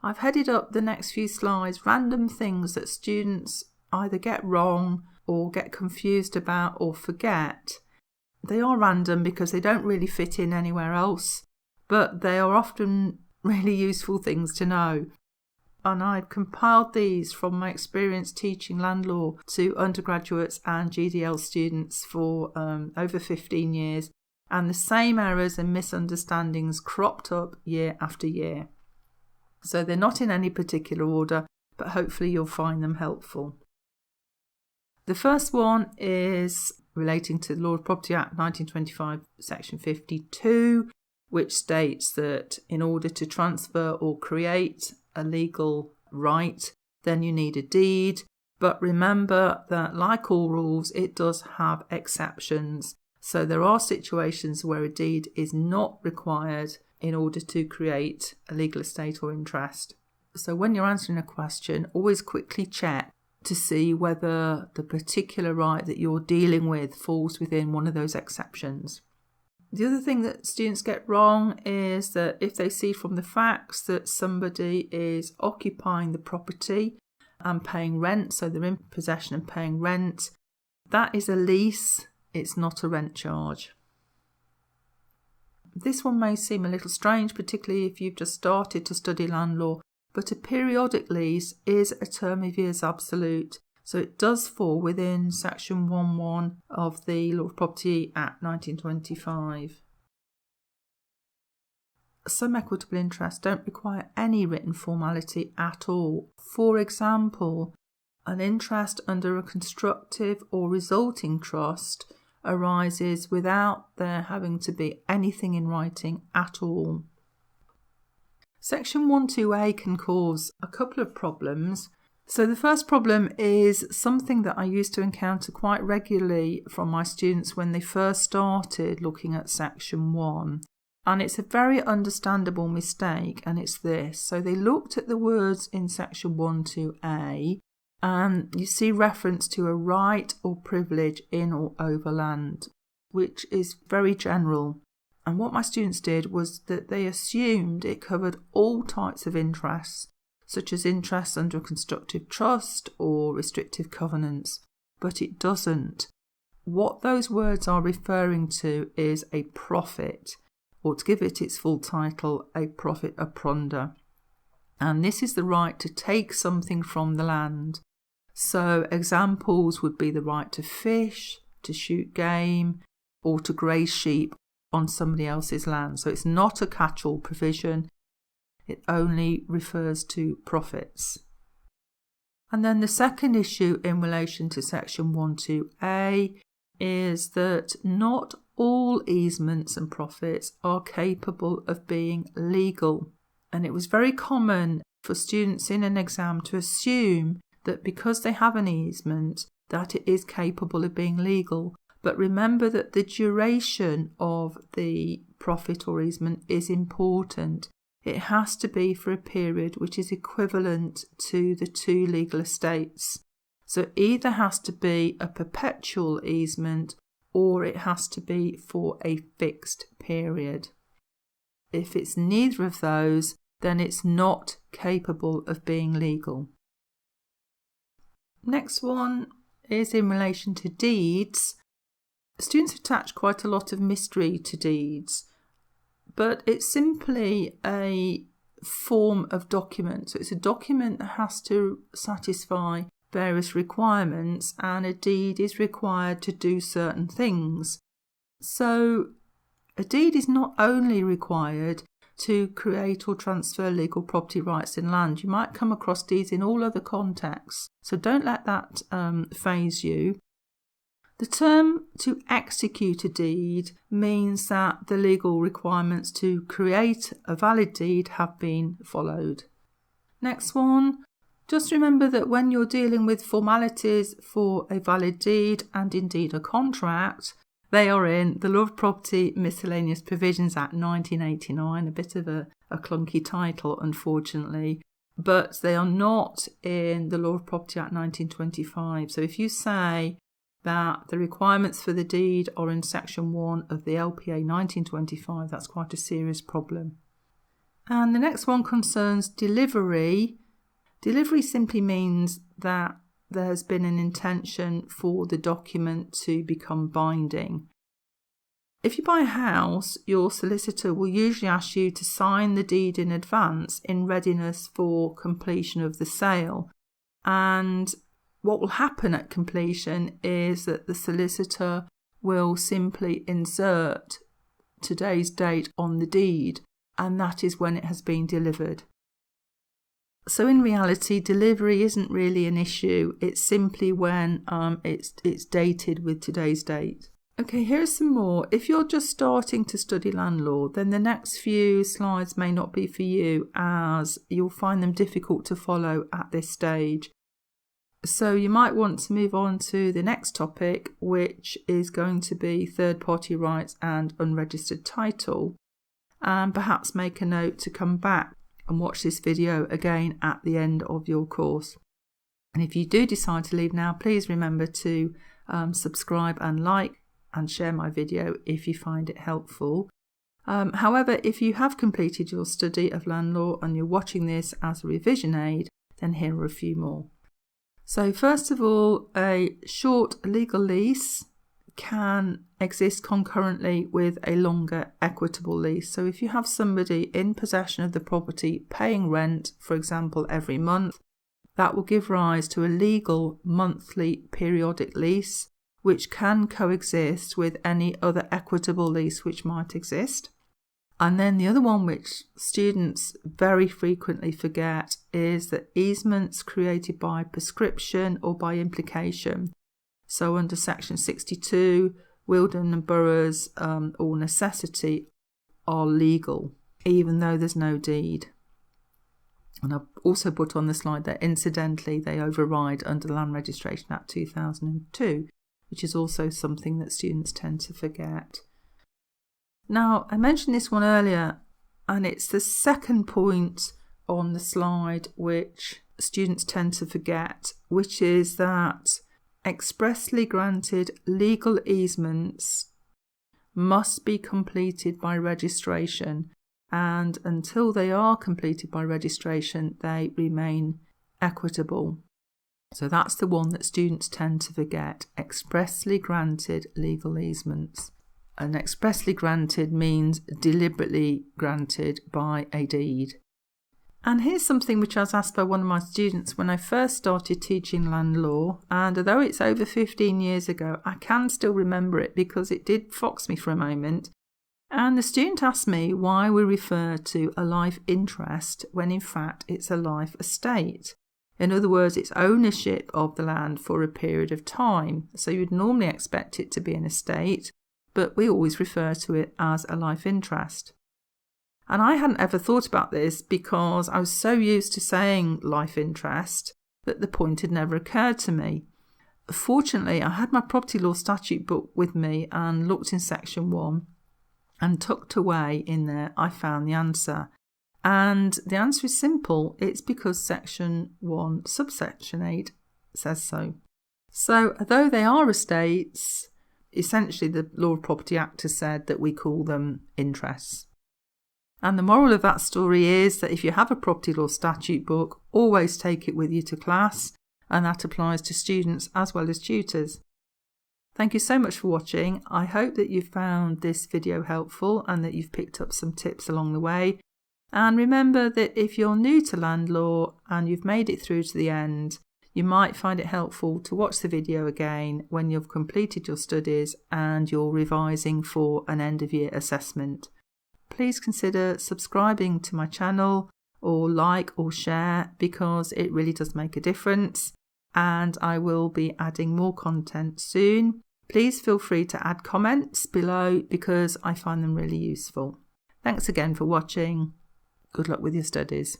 I've headed up the next few slides random things that students either get wrong or get confused about or forget. They are random because they don't really fit in anywhere else, but they are often really useful things to know. And I've compiled these from my experience teaching land law to undergraduates and GDL students for over 15 years, and the same errors and misunderstandings cropped up year after year. So they're not in any particular order, but hopefully you'll find them helpful. The first one is relating to the Law of Property Act 1925, Section 52, which states that in order to transfer or create a legal right, then you need a deed. But remember that, like all rules, it does have exceptions. So there are situations where a deed is not required in order to create a legal estate or interest. So when you're answering a question, always quickly check to see whether the particular right that you're dealing with falls within one of those exceptions. The other thing that students get wrong is that if they see from the facts that somebody is occupying the property and paying rent, so they're in possession and paying rent, that is a lease, it's not a rent charge. This one may seem a little strange, particularly if you've just started to study land law, but a periodic lease is a term of years absolute, so it does fall within Section 1.1 of the Law of Property Act 1925. Some equitable interests don't require any written formality at all. For example, an interest under a constructive or resulting trust arises without there having to be anything in writing at all. Section 1.2a can cause a couple of problems. So the first problem is something that I used to encounter quite regularly from my students when they first started looking at Section 1. And it's a very understandable mistake, and it's this. So they looked at the words in Section 1.2a, and you see reference to a right or privilege in or over land, which is very general. And what my students did was that they assumed it covered all types of interests, such as interests under a constructive trust or restrictive covenants, but it doesn't. What those words are referring to is a profit, or to give it its full title, a profit appronda. And this is the right to take something from the land. So examples would be the right to fish, to shoot game, or to graze sheep on somebody else's land. So it's not a catch-all provision. It only refers to profits. And then the second issue in relation to Section 1.2a is that not all easements and profits are capable of being legal. And it was very common for students in an exam to assume that because they have an easement, that it is capable of being legal. But remember that the duration of the profit or easement is important. It has to be for a period which is equivalent to the two legal estates. So it either has to be a perpetual easement or it has to be for a fixed period. If it's neither of those, then it's not capable of being legal. Next one is in relation to deeds. Students attach quite a lot of mystery to deeds, but it's simply a form of document. So it's a document that has to satisfy various requirements, and a deed is required to do certain things. So a deed is not only required to create or transfer legal property rights in land. You might come across deeds in all other contexts, so don't let that faze you. The term to execute a deed means that the legal requirements to create a valid deed have been followed. Next one, just remember that when you're dealing with formalities for a valid deed and indeed a contract, they are in the Law of Property Miscellaneous Provisions Act 1989, a bit of a clunky title, unfortunately, but they are not in the Law of Property Act 1925. So if you say that the requirements for the deed are in Section 1 of the LPA 1925, that's quite a serious problem. And the next one concerns delivery. Delivery simply means that there has been an intention for the document to become binding. If you buy a house, your solicitor will usually ask you to sign the deed in advance in readiness for completion of the sale. And what will happen at completion is that the solicitor will simply insert today's date on the deed, and that is when it has been delivered. So in reality, delivery isn't really an issue. It's simply when it's dated with today's date. Okay, here's some more. If you're just starting to study land law, then the next few slides may not be for you, as you'll find them difficult to follow at this stage. So you might want to move on to the next topic, which is going to be third-party rights and unregistered title, and perhaps make a note to come back and watch this video again at the end of your course. And if you do decide to leave now, please remember to subscribe and like and share my video if you find it helpful. However, if you have completed your study of land law and you're watching this as a revision aid, then here are a few more. So first of all, a short legal lease can exist concurrently with a longer equitable lease. So if you have somebody in possession of the property paying rent, for example, every month, that will give rise to a legal monthly periodic lease, which can coexist with any other equitable lease which might exist. And then the other one which students very frequently forget is that easements created by prescription or by implication. So under section 62, Wilden and Boroughs or necessity are legal, even though there's no deed. And I've also put on the slide that incidentally they override under the Land Registration Act 2002, which is also something that students tend to forget. Now, I mentioned this one earlier, and it's the second point on the slide which students tend to forget, which is that expressly granted legal easements must be completed by registration, and until they are completed by registration, they remain equitable. So that's the one that students tend to forget, expressly granted legal easements. And expressly granted means deliberately granted by a deed. And here's something which I was asked by one of my students when I first started teaching land law, and although it's over 15 years ago, I can still remember it because it did fox me for a moment. And the student asked me why we refer to a life interest when in fact it's a life estate. In other words, it's ownership of the land for a period of time. So you'd normally expect it to be an estate, but we always refer to it as a life interest. And I hadn't ever thought about this because I was so used to saying life interest that the point had never occurred to me. Fortunately, I had my property law statute book with me and looked in section 1, and tucked away in there I found the answer. And the answer is simple. It's because section 1 subsection 8 says so. So although they are estates, essentially the Law of Property Act has said that we call them interests. And the moral of that story is that if you have a property law statute book, always take it with you to class, and that applies to students as well as tutors. Thank you so much for watching. I hope that you found this video helpful and that you've picked up some tips along the way. And remember that if you're new to land law and you've made it through to the end, you might find it helpful to watch the video again when you've completed your studies and you're revising for an end-of-year assessment. Please consider subscribing to my channel or like or share because it really does make a difference, and I will be adding more content soon. Please feel free to add comments below because I find them really useful. Thanks again for watching. Good luck with your studies.